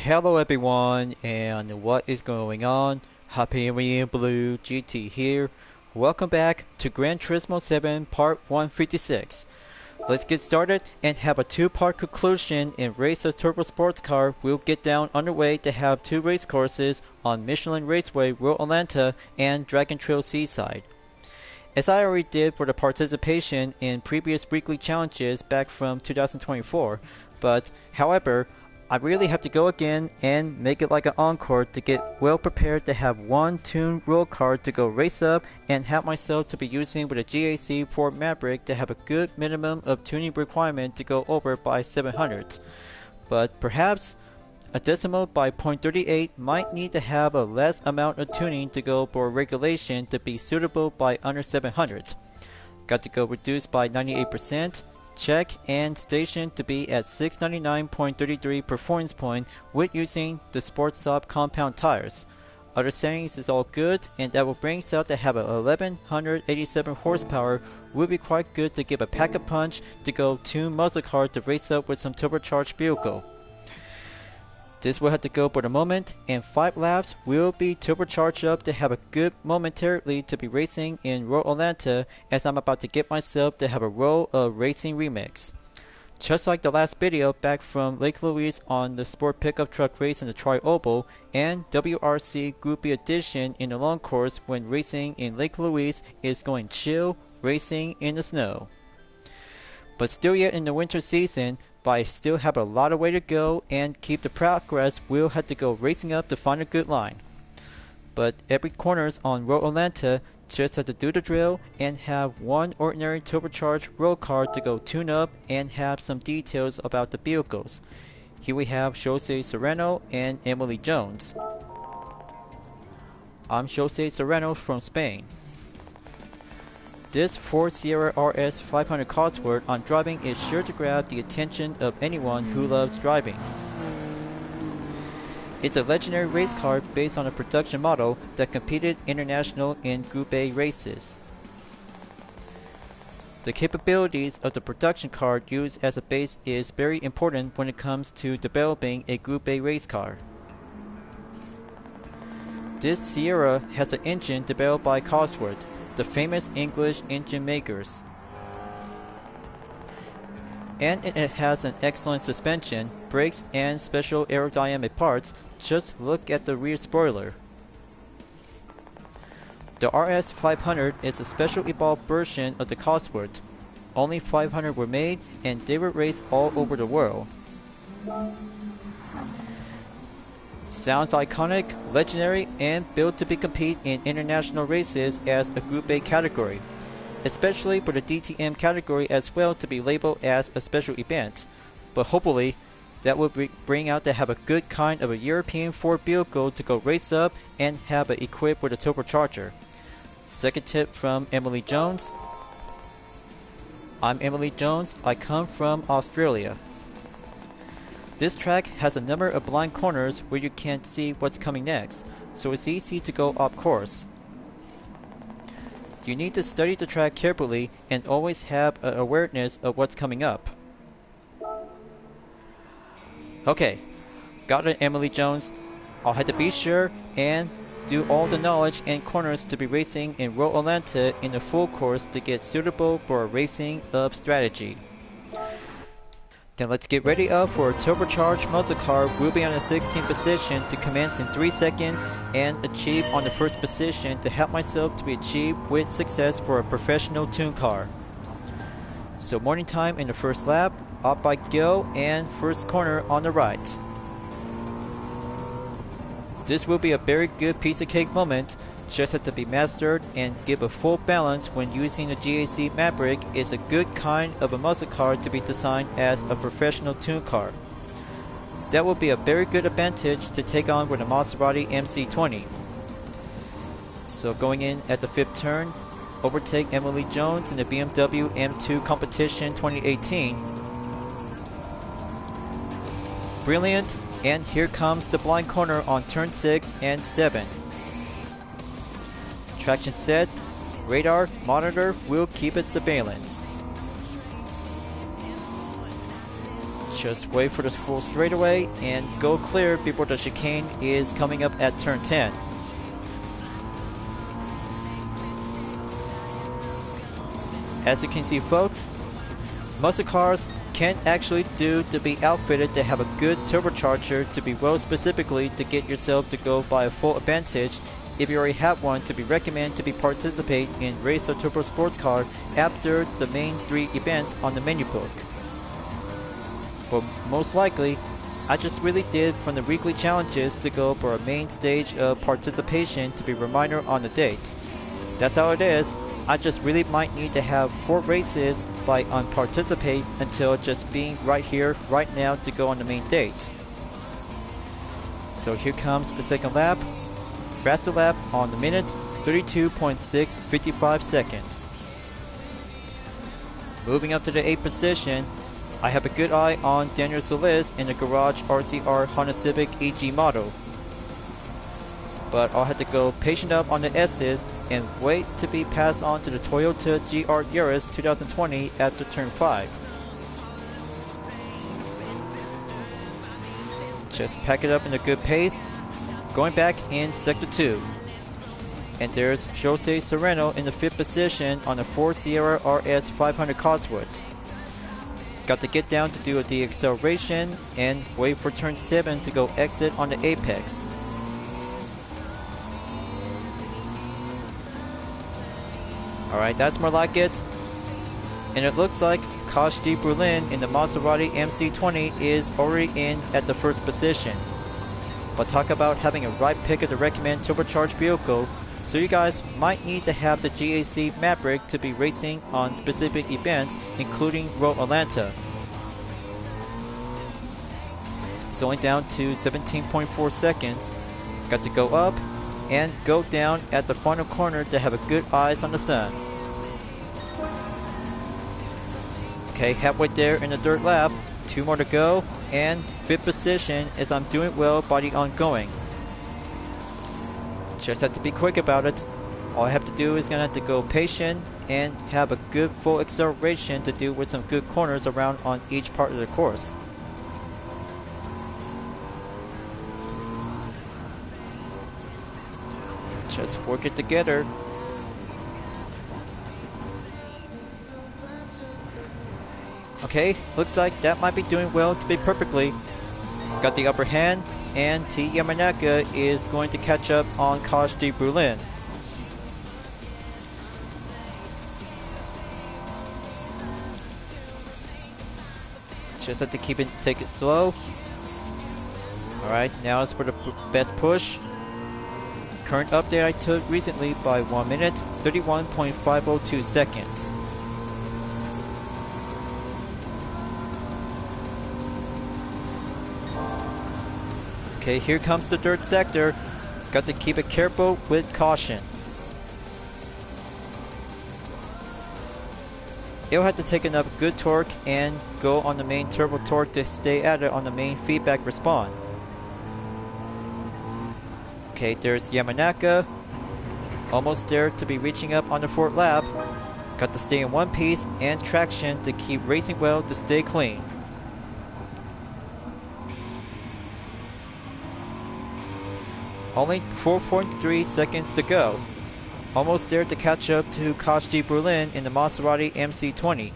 Hello everyone, and what is going on? Hyperion-Blue-GT here. Welcome back to Gran Turismo 7 Part 156. Let's get started and have a two-part conclusion in Race of Turbo Sports Car. We'll get down underway to have two race courses on Michelin Raceway Road Atlanta and Dragon Trail Seaside. As I already did for the participation in previous weekly challenges back from 2024, but however, I really have to go again and make it like an encore to get well prepared to have one tuned road car to go race up and have myself to be using with a GAC Ford Maverick to have a good minimum of tuning requirement to go over by 700. But perhaps a decimal by 0.38 might need to have a less amount of tuning to go for regulation to be suitable by under 700. Got to go reduced by 98%. Check and station to be at 699.33 performance point with using the Sports Stop compound tires. Other settings is all good, and that will bring us out to have a 1187 horsepower. Will be quite good to give a pack-a-punch to go tune muscle car to race up with some turbocharged vehicle. This will have to go for the moment, and 5 laps will be turbocharged up to have a good momentarily to be racing in Road Atlanta, as I'm about to get myself to have a roll of racing remix. Just like the last video back from Lake Louise on the sport pickup truck race in the Tri-Oval, and WRC Group B edition in the long course when racing in Lake Louise is going chill, racing in the snow. But still yet in the winter season, but I still have a lot of way to go and keep the progress. We'll have to go racing up to find a good line. But every corners on Road Atlanta just have to do the drill and have one ordinary turbocharged road car to go tune up and have some details about the vehicles. Here we have Jose Serrano and Emily Jones. I'm Jose Serrano from Spain. This Ford Sierra RS 500 Cosworth on driving is sure to grab the attention of anyone who loves driving. It's a legendary race car based on a production model that competed international in Group A races. The capabilities of the production car used as a base is very important when it comes to developing a Group A race car. This Sierra has an engine developed by Cosworth, the famous English engine makers. And it has an excellent suspension, brakes, and special aerodynamic parts. Just look at the rear spoiler. The RS 500 is a special evolved version of the Cosworth. Only 500 were made, and they were raced all over the world. Sounds iconic, legendary, and built to be compete in international races as a Group A category, especially for the DTM category as well to be labeled as a special event. But hopefully, that will bring out to have a good kind of a European Ford vehicle to go race up and have it equipped with a turbocharger. Second tip from Emily Jones. I'm Emily Jones. I come from Australia. This track has a number of blind corners where you can't see what's coming next, so it's easy to go off course. You need to study the track carefully and always have an awareness of what's coming up. Okay, got it, Emily Jones. I'll have to be sure and do all the knowledge and corners to be racing in Road Atlanta in the full course to get suitable for a racing of strategy. Then let's get ready up for a turbocharged muscle car. We'll be on the 16th position to commence in 3 seconds and achieve on the first position to help myself to be achieved with success for a professional tune car. So morning time in the first lap, up by go and first corner on the right. This will be a very good piece of cake moment. Just have to be mastered and give a full balance when using the GAC Maverick is a good kind of a muscle car to be designed as a professional tune car. That will be a very good advantage to take on with a Maserati MC20. So going in at the 5th turn, overtake Emily Jones in the BMW M2 Competition 2018. Brilliant, and here comes the blind corner on turn 6 and 7. Traction set, radar, monitor will keep its surveillance. Just wait for the full straightaway and go clear before the chicane is coming up at turn 10. As you can see, folks, muscle cars can't actually do to be outfitted to have a good turbocharger to be well specifically to get yourself to go by a full advantage. If you already have one, to be recommended to be participate in race or turbo sports car after the main 3 events on the menu book. But most likely, I just really did from the weekly challenges to go for a main stage of participation to be reminder on the date. That's how it is. I just really might need to have 4 races by unparticipate until just being right here, right now to go on the main date. So here comes the second lap. Fastest lap on the minute, 32.655 seconds. Moving up to the 8th position, I have a good eye on Daniel Solis in the Garage RCR Honda Civic EG model. But I'll have to go patient up on the S's and wait to be passed on to the Toyota GR Yaris 2020 after turn 5. Just pack it up in a good pace. Going back in Sector 2. And there's Jose Serrano in the 5th position on the Ford Sierra RS 500 Cosworth. Got to get down to do the acceleration and wait for turn 7 to go exit on the apex. Alright, that's more like it. And it looks like Kosh D. Berlin in the Maserati MC20 is already in at the 1st position. But talk about having a right pick of the recommended turbocharged vehicle, so you guys might need to have the GAC Maverick to be racing on specific events, including Road Atlanta. It's only down to 17.4 seconds. Got to go up and go down at the final corner to have a good eyes on the sun. Okay, halfway there in the third lap, 2 more to go, and 5th position as I'm doing well by the ongoing. Just have to be quick about it. All I have to do is gonna have to go patient and have a good full acceleration to deal with some good corners around on each part of the course. Just work it together. Okay, looks like that might be doing well to be perfectly. Got the upper hand, and T. Yamanaka is going to catch up on Kosh D. Berlin. Just have to take it slow. Alright, now it's for the best push. Current update I took recently by 1 minute, 31.502 seconds. Okay, here comes the third sector. Got to keep it careful with caution. It'll have to take enough good torque and go on the main turbo torque to stay at it on the main feedback respawn. Okay, there's Yamanaka. Almost there to be reaching up on the 4th lap. Got to stay in one piece and traction to keep racing well to stay clean. Only 4.3 seconds to go. Almost there to catch up to Kosh D. Berlin in the Maserati MC20.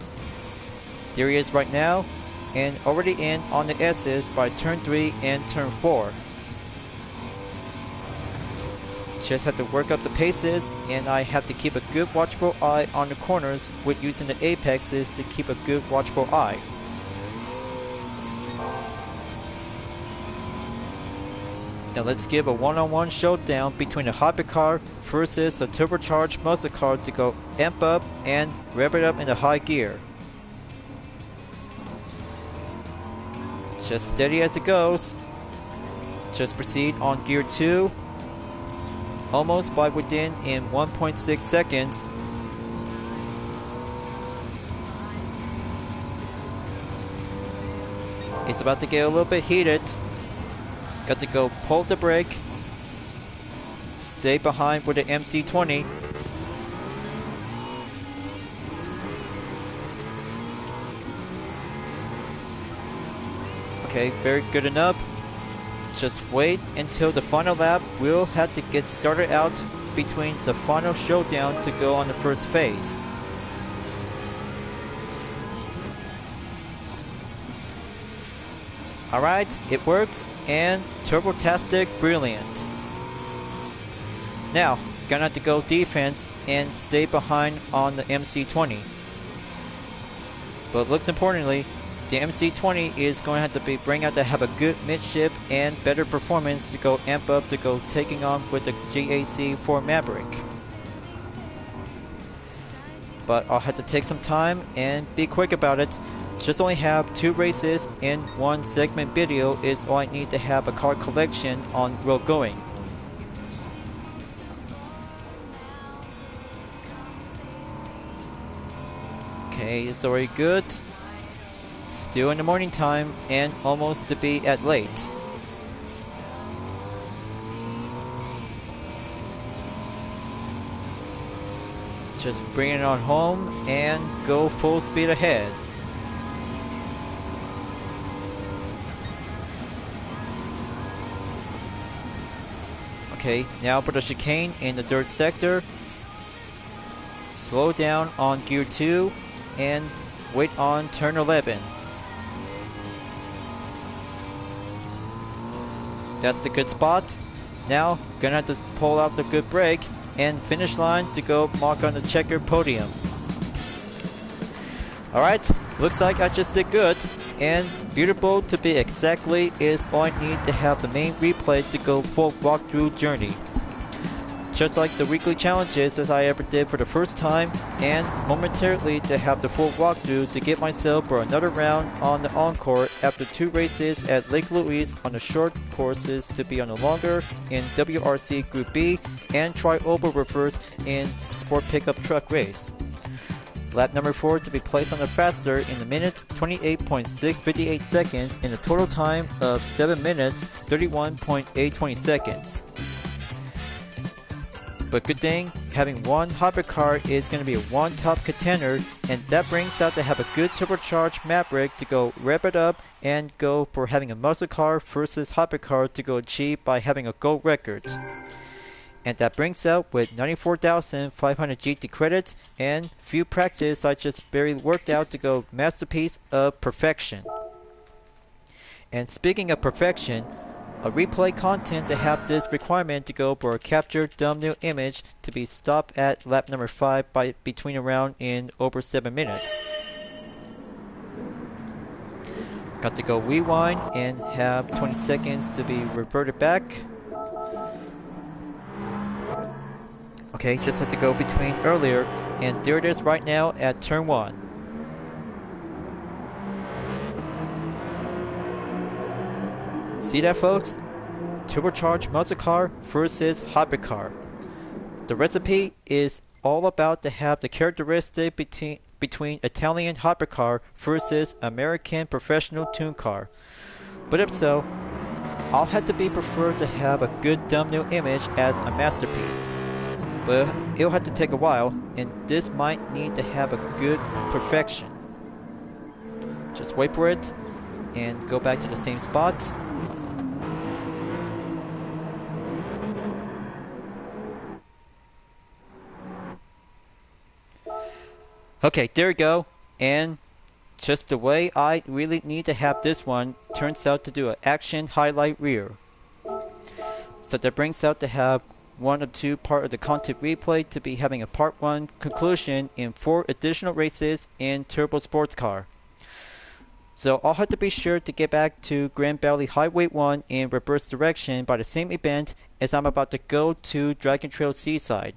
There he is right now, and already in on the S's by turn 3 and turn 4. Just have to work up the paces, and I have to keep a good watchful eye on the corners with using the apexes to keep a good watchful eye. Now let's give a one-on-one showdown between a hypercar versus a turbocharged muscle car to go amp up and rev it up into high gear. Just steady as it goes. Just proceed on gear 2. Almost by within in 1.6 seconds. It's about to get a little bit heated. Got to go pull the brake. Stay behind with the MC20. Okay, very good enough. Just wait until the final lap. We'll have to get started out between the final showdown to go on the first phase. Alright, it works, and turbo-tastic brilliant. Now, gonna have to go defense and stay behind on the MC20. But looks importantly, the MC20 is going to have to be bring out to have a good midship and better performance to go amp up to go taking on with the GAC for Maverick. But I'll have to take some time and be quick about it. Just only have 2 races in 1 segment video is all I need to have a car collection on road going. Okay, it's already good. Still in the morning time and almost to be at late. Just bring it on home and go full speed ahead. Okay, now for the chicane in the dirt sector. Slow down on gear 2 and wait on turn 11. That's the good spot. Now, gonna have to pull out the good brake and finish line to go mark on the checkered podium. Alright, looks like I just did good. And beautiful to be exactly is all I need to have the main replay to go full walkthrough journey. Just like the weekly challenges as I ever did for the first time, and momentarily to have the full walkthrough to get myself for another round on the Encore after 2 races at Lake Louise on the short courses to be on the longer in WRC Group B and try over reverse in Sport Pickup Truck race. Lap number 4 to be placed on the faster in the minute 28.658 seconds in a total time of 7 minutes 31.820 seconds. But good thing, having one hypercar is going to be a one top contender, and that brings out to have a good turbocharged Maverick to go rev it up and go for having a muscle car versus hypercar to go achieve by having a gold record. And that brings out with 94,500 GT credits and few practice I just barely worked out to go masterpiece of perfection. And speaking of perfection, a replay content to have this requirement to go for a captured thumbnail image to be stopped at lap number 5 by between around in over 7 minutes. Got to go rewind and have 20 seconds to be reverted back. Okay, just had to go between earlier, and there it is right now at turn 1. See that, folks? Turbocharged muscle car versus hypercar. The recipe is all about to have the characteristic between Italian hypercar versus American professional tune car. But if so, I'll have to be preferred to have a good thumbnail image as a masterpiece. But it'll have to take a while, and this might need to have a good perfection. Just wait for it and go back to the same spot. Okay, there we go. And just the way I really need to have this one turns out to do an action highlight rear. So that brings out to have one of 2 part of the content replay to be having a part 1 conclusion in 4 additional races in Turbo Sports Car. So I'll have to be sure to get back to Grand Valley Highway 1 in reverse direction by the same event as I'm about to go to Dragon Trail Seaside.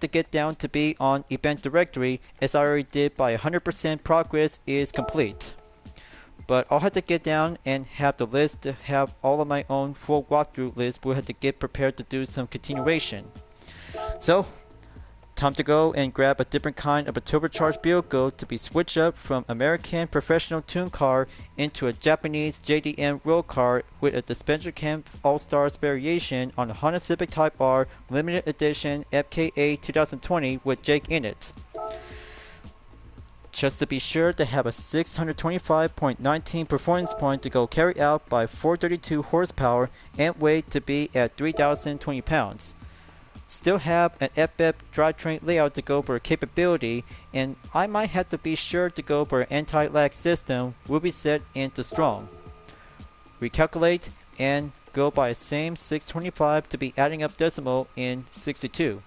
To get down to be on event directory as I already did by 100% progress is complete. But I'll have to get down and have the list to have all of my own full walkthrough list. We'll have to get prepared to do some continuation. So, time to go and grab a different kind of a turbocharged vehicle to be switched up from American professional tune car into a Japanese JDM road car with a dispenser cam All-Stars variation on the Honda Civic Type R limited edition FKA 2020 with Jake in it. just to be sure to have a 625.19 performance point to go carry out by 432 horsepower and weight to be at 3,020 pounds. Still have an FF drivetrain layout to go for capability, and I might have to be sure to go for an anti-lag system will be set into strong. Recalculate and go by the same 625 to be adding up decimal in 62.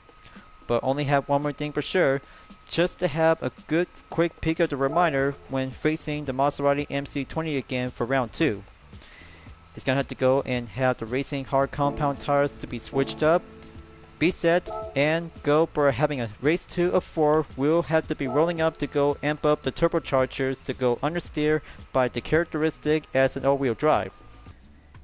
But only have one more thing for sure, just to have a good quick peek of the reminder when facing the Maserati MC20 again for round 2. It's gonna have to go and have the racing hard compound tires to be switched up, be set, and go for having a race 2 of 4. We'll have to be rolling up to go amp up the turbochargers to go understeer by the characteristic as an all-wheel drive.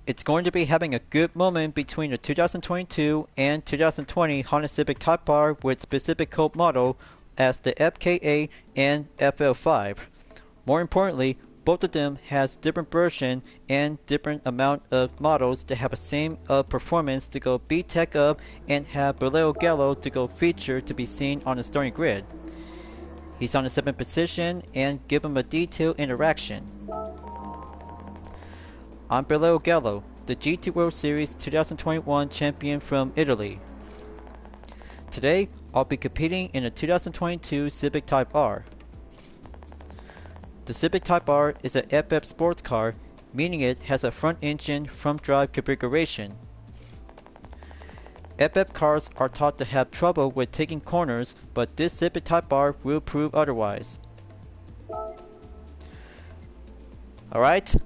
It's going to be having a good moment between the 2022 and 2020 Honda Civic Type R with specific code model as the FK8 and FL5. More importantly, both of them has different version and different amount of models to have a same performance to go beat tech up and have Berleo Gallo to go feature to be seen on the starting grid. He's on the 7th position and give him a detailed interaction. I'm Berleo Gallo, the GT World Series 2021 champion from Italy. Today, I'll be competing in a 2022 Civic Type R. The Civic Type R is a FF sports car, meaning it has a front engine front drive configuration. FF cars are taught to have trouble with taking corners, but this Civic Type R will prove otherwise. Alright,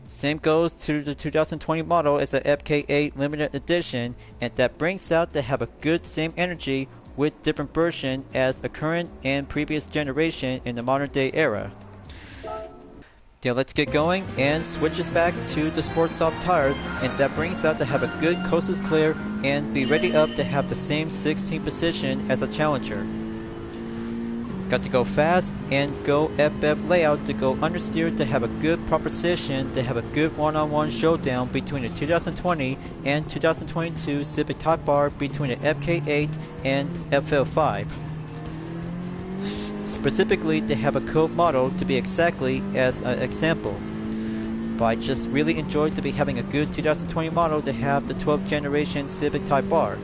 same goes to the 2020 model as a FK8 limited edition, and that brings out to have a good same energy with different version as a current and previous generation in the modern day era. Now let's get going and switch us back to the Sport Soft tires, and that brings out to have a good coast is clear and be ready up to have the same 16th position as a challenger. Got to go fast and go FF layout to go understeer to have a good proposition to have a good one-on-one showdown between the 2020 and 2022 Civic Type R between the FK8 and FL5. Specifically to have a code model to be exactly as an example. But I just really enjoyed to be having a good 2020 model to have the 12th generation Civic Type R.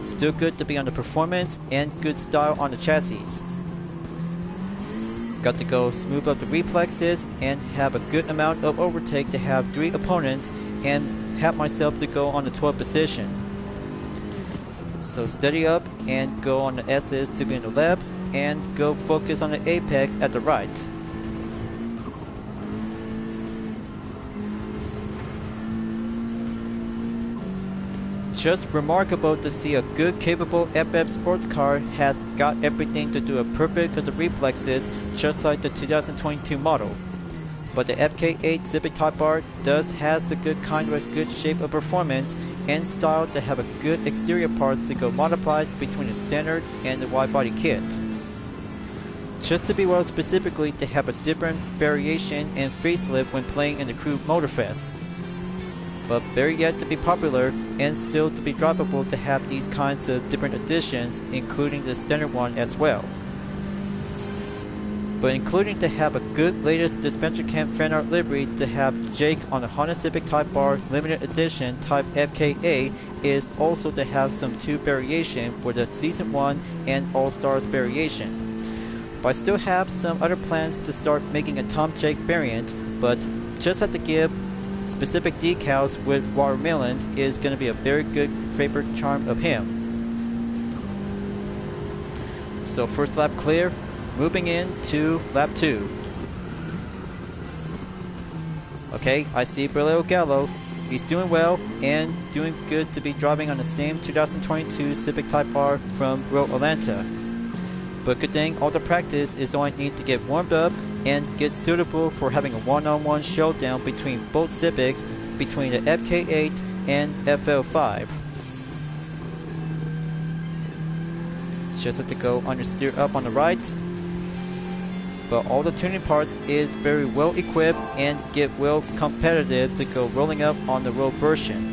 Still good to be on the performance and good style on the chassis. Got to go smooth up the reflexes and have a good amount of overtake to have 3 opponents and have myself to go on the 12th position. So steady up and go on the S's to be on the left and go focus on the apex at the right. Just remarkable to see a good capable FF sports car has got everything to do a perfect of the reflexes just like the 2022 model. But the FK8 Civic Type R does has the good kind of a good shape of performance and style to have a good exterior parts to go modified between the standard and the wide body kit. Just to be well specifically to have a different variation and facelift when playing in the Crew Motorfest. But very yet to be popular and still to be drivable to have these kinds of different additions, including the standard one as well. But including to have a good latest dispenser cam fan art livery to have Jake on the Honda Civic Type R limited edition Type FKA is also to have some 2 variation for the Season 1 and All Stars variation. But I still have some other plans to start making a Tom Jake variant, but just have to give specific decals with watermelons is going to be a very good favorite charm of him. So first lap clear, moving into lap 2. Okay, I see Berleo Gallo. He's doing well and doing good to be driving on the same 2022 Civic Type R from Road Atlanta. But good thing all the practice is all I need to get warmed up and get suitable for having a one-on-one showdown between both Civics between the FK8 and FL5. Just have to go understeer up on the right. But all the tuning parts is very well equipped and get well competitive to go rolling up on the road version.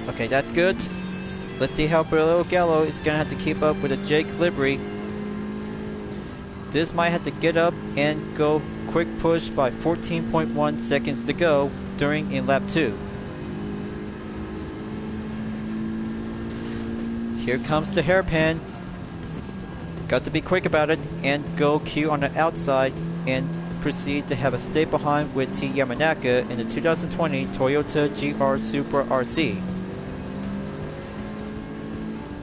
Okay, that's good. Let's see how Brillo Gallo is gonna have to keep up with a Jake Libri. This might have to get up and go quick push by 14.1 seconds to go during in lap 2. Here comes the hairpin. Got to be quick about it and go Q on the outside and proceed to have a stay behind with T Yamanaka in the 2020 Toyota GR Super RC.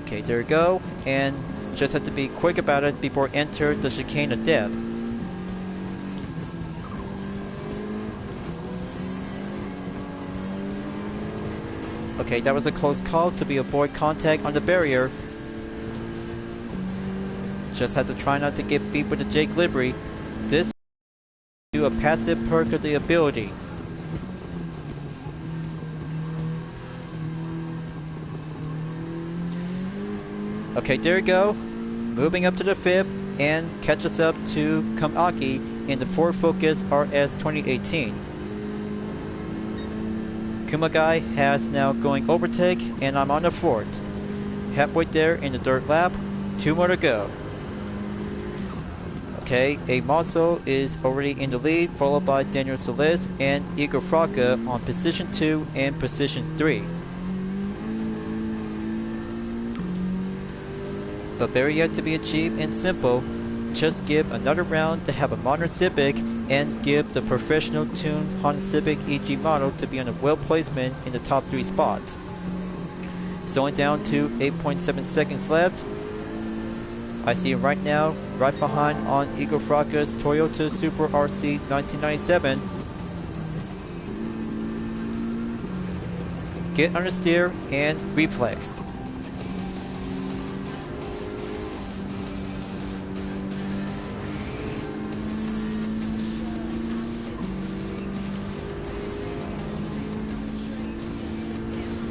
Okay, there we go, and just have to be quick about it before enter the chicane of death. Okay, that was a close call to be avoid contact on the barrier. Just had to try not to get beat with the Jake Libri. This do a passive perk of the ability. Okay, there we go. Moving up to the 5th and catches up to Kamaki in the Ford Focus RS 2018. Kumagai has now going overtake and I'm on the 4th. Halfway there in the 3rd lap, 2 more to go. Okay, A Maso is already in the lead, followed by Daniel Solis and Igor Fraka on position 2 and position 3. But very yet to be achieved and simple. Just give another round to have a modern Civic and give the professional tuned Honda Civic EG model to be on a well placement in the top 3 spots. Slowing down to 8.7 seconds left. I see him right now, right behind on Igor Fraka's Toyota Super RC 1997. Get understeer and reflexed.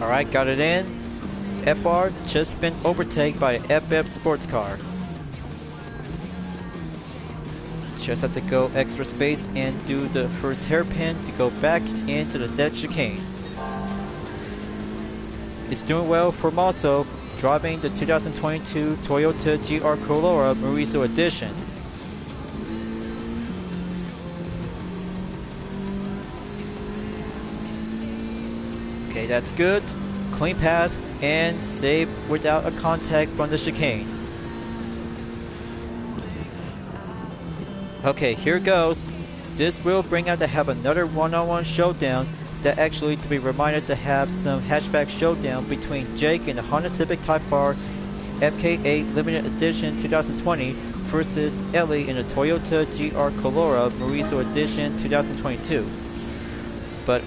Alright, got it in. FR just been overtaken by an FF sports car. Just have to go extra space and do the first hairpin to go back into the dead chicane. It's doing well for Maso, driving the 2022 Toyota GR Corolla Morizo Edition. Okay, that's good. Clean pass and save without a contact from the chicane. Okay, here goes. This will bring out to have another one-on-one showdown that actually to be reminded to have some hatchback showdown between Jake and the Honda Civic Type R FK8 Limited Edition 2020 versus Ellie in the Toyota GR Corolla Morizo Edition 2022. But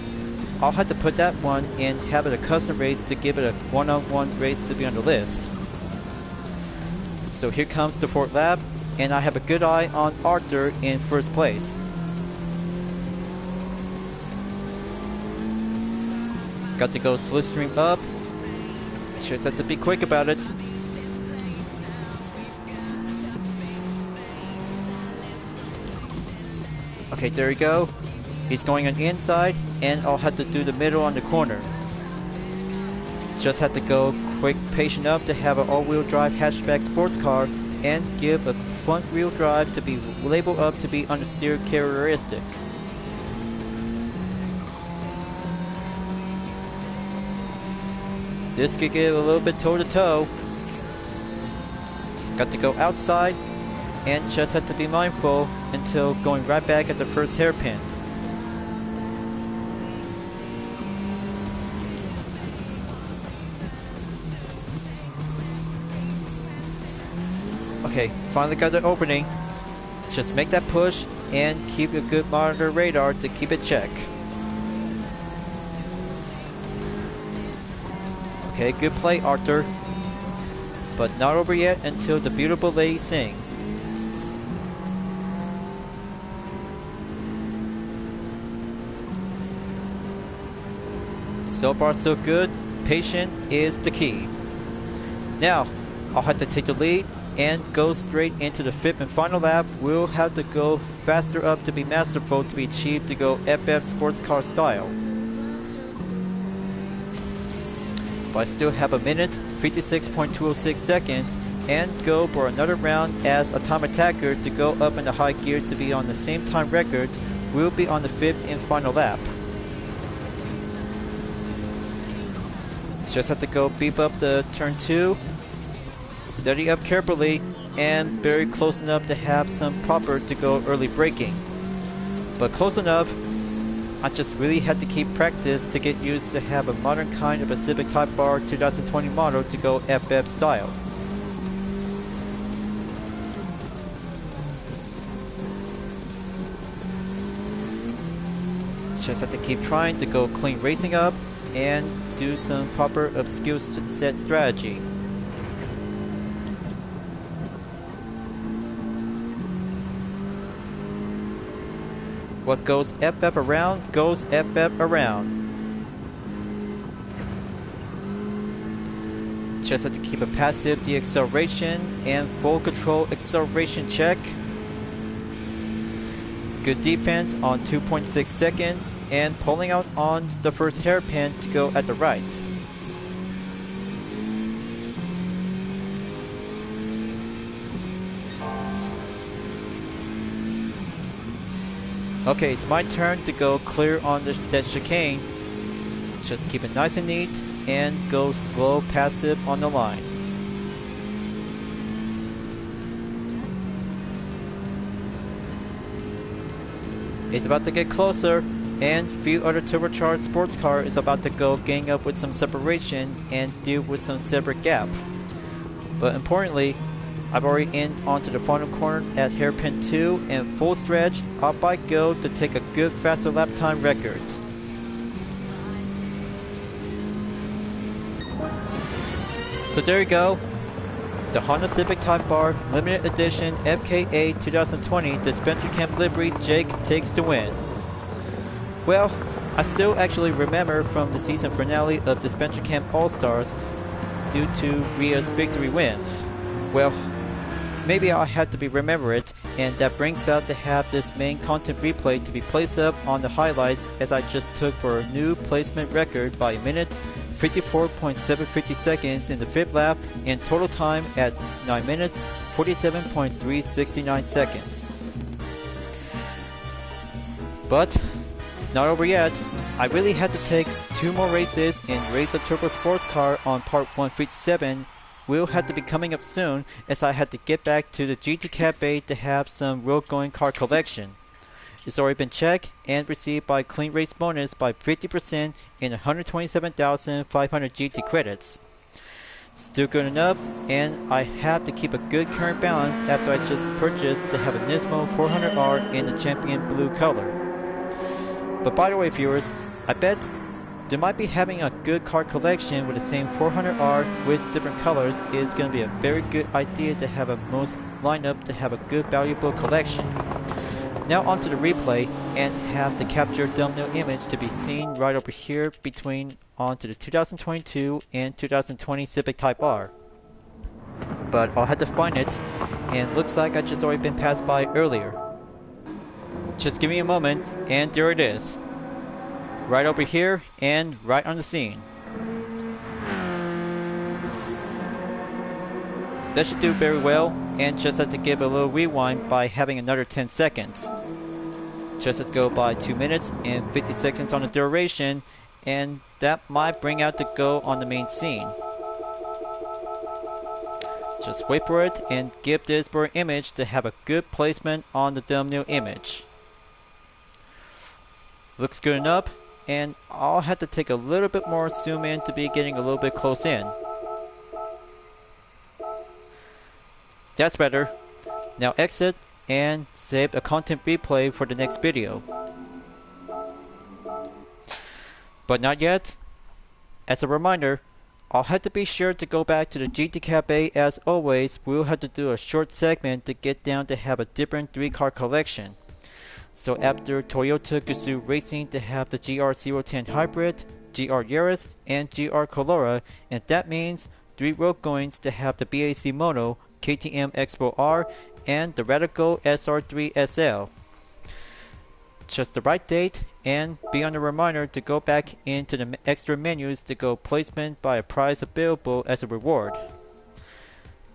I'll have to put that one and have it a custom race to give it a one-on-one race to be on the list. So here comes the 4th lap, and I have a good eye on Arthur in 1st place. Got to go slipstream up. Just have to be quick about it. Okay, there we go. He's going on the inside, and I'll have to do the middle on the corner. Just have to go quick, patient up to have an all-wheel drive hatchback sports car and give a front-wheel drive to be labeled up to be understeer characteristic. This could get a little bit toe-to-toe. Got to go outside and just have to be mindful until going right back at the first hairpin. Okay, finally got the opening. Just make that push and keep a good monitor radar to keep it check. Okay, good play, Arthur. But not over yet until the beautiful lady sings. So far so good. Patient is the key. Now, I'll have to take the lead and go straight into the 5th and final lap. We'll have to go faster up to be masterful to be achieved to go FF sports car style. but I still have a minute, 56.206 seconds, and go for another round as a time attacker to go up in the high gear to be on the same time record. We'll be on the 5th and final lap. Just have to go beef up the turn 2, steady up carefully, and very close enough to have some proper to go early braking. But close enough, I just really had to keep practice to get used to have a modern kind of a Civic Type R 2020 model to go FF style. Just have to keep trying to go clean racing up and do some proper of skill set strategy. What goes FF around, goes FF around. Just have to keep a passive deacceleration and full control acceleration check. Good defense on 2.6 seconds and pulling out on the first hairpin to go at the right. Okay, it's my turn to go clear on that chicane. Just keep it nice and neat and go slow passive on the line. It's about to get closer, and few other turbocharged sports car is about to go gang up with some separation and deal with some separate gap. But importantly, I've already in onto the final corner at hairpin 2 and full stretch, up I go to take a good faster lap time record. So there you go, the Honda Civic Type R Limited Edition FKA 2020 Dispenser Camp Livery Jake takes the win. Well, I still actually remember from the season finale of Dispenser Camp All-Stars due to Ria's victory win. Well, maybe I'll have to remember it, and that brings out to have this main content replay to be placed up on the highlights as I just took for a new placement record by a minute, 54.750 seconds in the 5th lap, and total time at 9 minutes, 47.369 seconds. But it's not over yet. I really had to take 2 more races and race a turbo sports car on part 157 will have to be coming up soon, as I had to get back to the GT Cafe to have some road going car collection. It's already been checked and received by Clean Race Bonus by 50% in 127,500 GT credits. Still good enough, and I have to keep a good current balance after I just purchased to have a Nismo 400R in the champion blue color. But by the way viewers, I bet there might be having a good car collection with the same 400R with different colors is going to be a very good idea to have a most lineup to have a good valuable collection. Now onto the replay and have the captured thumbnail image to be seen right over here between onto the 2022 and 2020 Civic Type R. But I'll have to find it, and looks like I just already been passed by earlier. Just give me a moment, and there it is. Right over here and right on the scene. That should do very well, and just have to give a little rewind by having another 10 seconds. Just have to go by 2 minutes and 50 seconds on the duration, and that might bring out the go on the main scene. Just wait for it and give this blur image to have a good placement on the thumbnail image. Looks good enough, and I'll have to take a little bit more zoom in to be getting a little bit close in. That's better. Now exit and save a content replay for the next video. But not yet. As a reminder, I'll have to be sure to go back to the GT Cafe as always. We'll have to do a short segment to get down to have a different 3-car collection. So after Toyota Gazoo Racing to have the GR010 Hybrid, GR Yaris, and GR Corolla, and that means 3 road goings to have the BAC Moto, KTM X-Pro R, and the Radical SR3 SL. just the right date, and be on a reminder to go back into the extra menus to go placement by a prize available as a reward.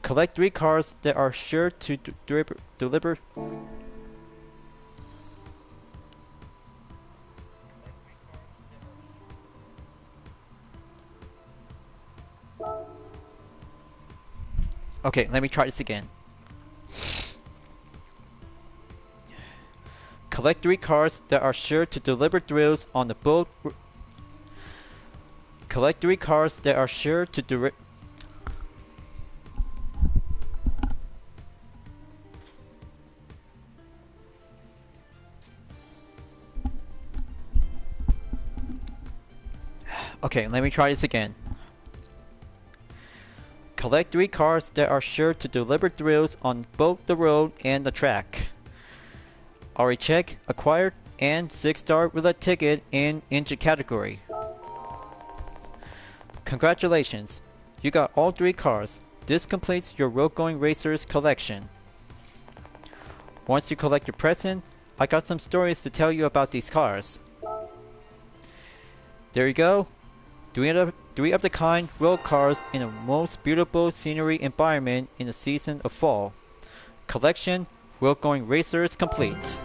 Collect 3 cars that are sure to deliver. Okay, let me try this again. Collect 3 cars that are sure to deliver thrills on the boat. Collect 3 cars that are sure to deliver. Okay, let me try this again. Collect 3 cars that are sure to deliver thrills on both the road and the track. Already check, acquired, and 6-star roulette ticket in engine category. Congratulations, you got all 3 cars. This completes your Road Going Racers collection. Once you collect your present, I got some stories to tell you about these cars. There you go. 3 of the kind road cars in the most beautiful scenery environment in the season of fall. Collection, Road Going Racers complete.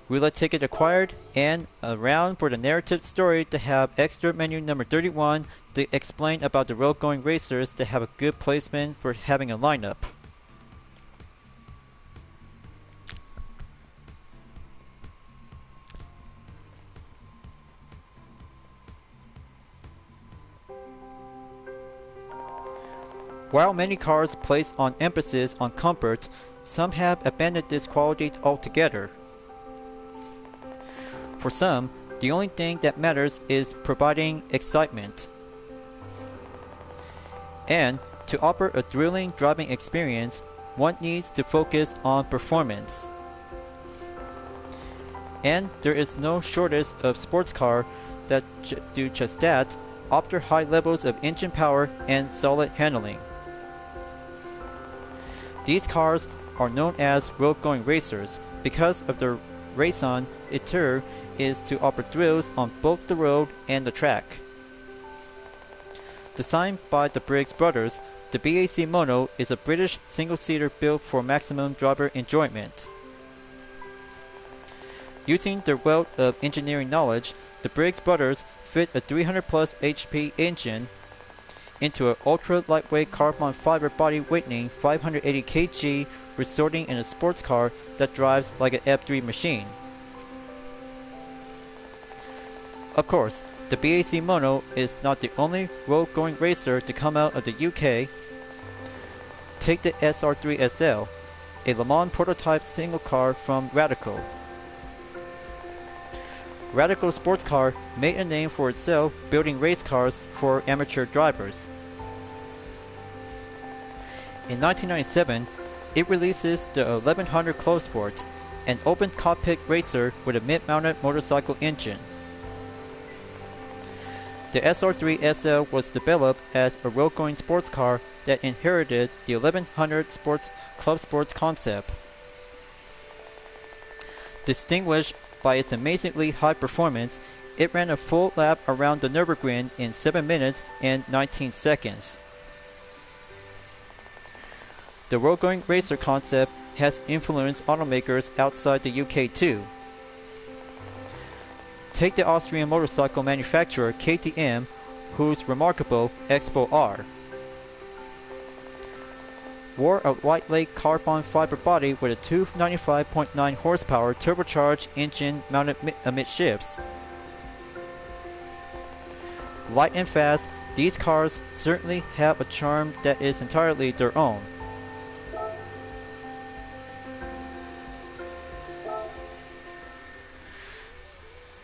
Roulette ticket acquired, and a round for the narrative story to have extra menu number 31 to explain about the Road Going Racers to have a good placement for having a lineup. While many cars place on emphasis on comfort, some have abandoned these qualities altogether. For some, the only thing that matters is providing excitement. And to offer a thrilling driving experience, one needs to focus on performance. And there is no shortage of sports cars that do just that, offer high levels of engine power and solid handling. These cars are known as Road Going Racers because of their raison d'etre is to offer thrills on both the road and the track. Designed by the Briggs brothers, the BAC Mono is a British single-seater built for maximum driver enjoyment. Using their wealth of engineering knowledge, the Briggs brothers fit a 300+ HP engine into an ultra-lightweight carbon fiber body weighing 580 kg, resulting in a sports car that drives like an F3 machine. Of course, the BAC Mono is not the only road-going racer to come out of the UK. Take the SR3 SL, a Le Mans prototype single car from Radical. Radical Sports Car made a name for itself building race cars for amateur drivers. In 1997, it releases the 1100 Close Sport, an open cockpit racer with a mid-mounted motorcycle engine. The SR3 SL was developed as a road-going sports car that inherited the 1100 Club Sports concept. Distinguished by its amazingly high performance, it ran a full lap around the Nürburgring in 7 minutes and 19 seconds. The road-going racer concept has influenced automakers outside the UK too. Take the Austrian motorcycle manufacturer KTM, whose remarkable Expo R wore a lightweight carbon fiber body with a 295.9 horsepower turbocharged engine mounted amidships. Light and fast, these cars certainly have a charm that is entirely their own.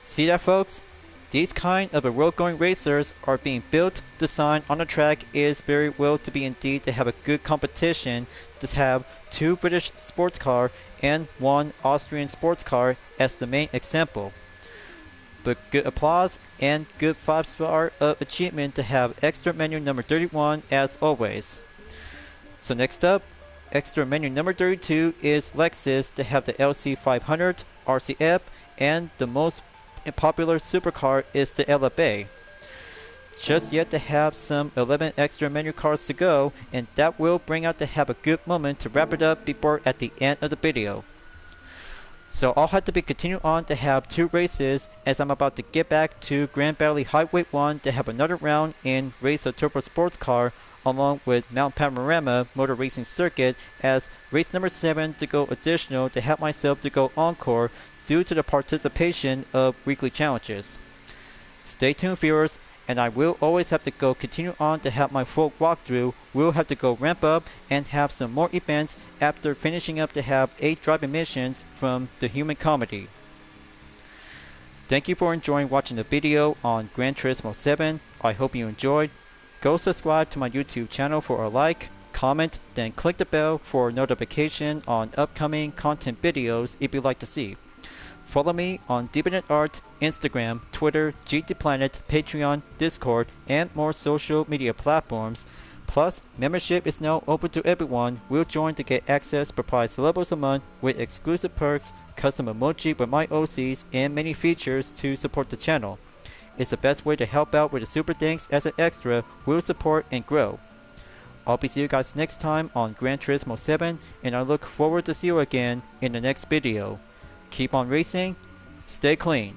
See that, folks? These kind of road-going racers are being built, designed on the track. It is very well to be indeed to have a good competition to have 2 British sports car and 1 Austrian sports car as the main example. But good applause and good 5-star of achievement to have extra menu number 31 as always. So next up, Extra menu number 32 is Lexus to have the LC500, RCF, and the most popular supercar is the LFA. Just yet to have some 11 extra menu cars to go, and that will bring out to have a good moment to wrap it up before at the end of the video. So I'll have to be continue on to have 2 races as I'm about to get back to Grand Valley Highway 1 to have another round and race a turbo sports car along with Mount Panorama Motor Racing Circuit as race number 7 to go additional to help myself to go encore due to the participation of weekly challenges. Stay tuned, viewers, and I will always have to go continue on to have my full walkthrough. We'll have to go ramp up and have some more events after finishing up to have 8 driving missions from the Human Comedy. Thank you for enjoying watching the video on Gran Turismo 7. I hope you enjoyed. Go subscribe to my YouTube channel for a like, comment, then click the bell for notification on upcoming content videos if you'd like to see. Follow me on DeviantArt, Instagram, Twitter, GT Planet, Patreon, Discord, and more social media platforms. Plus, membership is now open to everyone. We'll join to get access per price levels a month with exclusive perks, custom emoji with my OCs, and many features to support the channel. It's the best way to help out with the super thanks as an extra will support and grow. I'll be seeing you guys next time on Gran Turismo 7, and I look forward to see you again in the next video. Keep on racing, stay clean.